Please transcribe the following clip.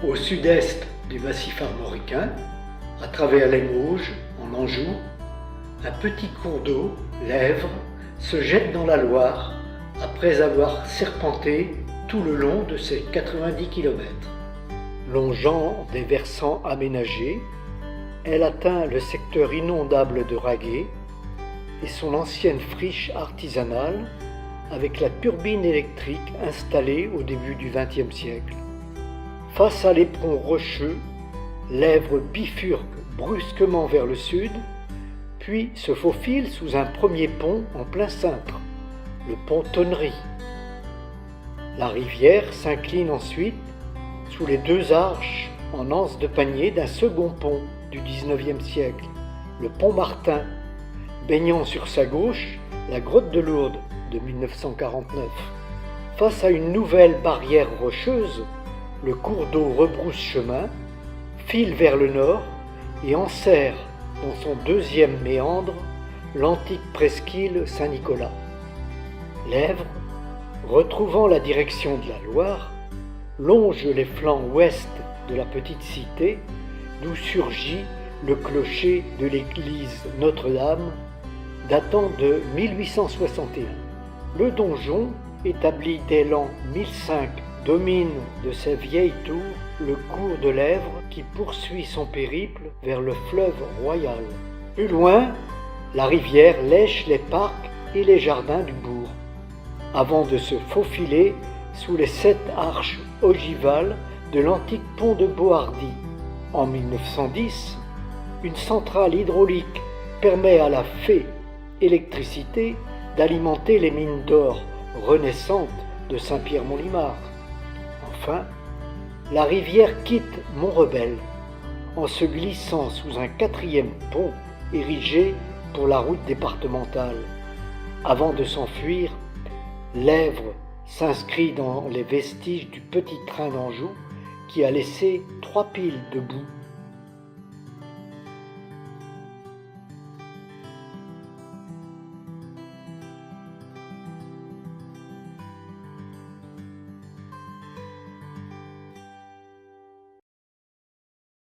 Au sud-est du massif armoricain, à travers les Mauges, en Anjou, un petit cours d'eau, l'Èvre, se jette dans la Loire après avoir serpenté tout le long de ses 90 km. Longeant des versants aménagés, elle atteint le secteur inondable de Raguet et son ancienne friche artisanale avec la turbine électrique installée au début du XXe siècle. Face à l'éperon rocheux, l'Èvre bifurque brusquement vers le sud, puis se faufile sous un premier pont en plein cintre, le pont Tonnerie. La rivière s'incline ensuite sous les deux arches en anse de panier d'un second pont du XIXe siècle, le pont Martin, baignant sur sa gauche la grotte de Lourdes de 1949. Face à une nouvelle barrière rocheuse, le cours d'eau rebrousse chemin, file vers le nord et enserre dans son deuxième méandre l'antique presqu'île Saint-Nicolas. L'Èvre, retrouvant la direction de la Loire, longe les flancs ouest de la petite cité d'où surgit le clocher de l'église Notre-Dame datant de 1861. Le donjon, établi dès l'an 1005, domine de sa vieille tour le cours de l'Èvre qui poursuit son périple vers le fleuve Royal. Plus loin, la rivière lèche les parcs et les jardins du bourg, avant de se faufiler sous les 7 arches ogivales de l'antique pont de Bohardy. En 1910, une centrale hydraulique permet à la Fée Électricité d'alimenter les mines d'or renaissantes de Saint-Pierre-Mont-Limard. Enfin, la rivière quitte Mont-Rebelle en se glissant sous un 4e pont érigé pour la route départementale. Avant de s'enfuir, l'Èvre s'inscrit dans les vestiges du petit train d'Anjou qui a laissé 3 piles de boue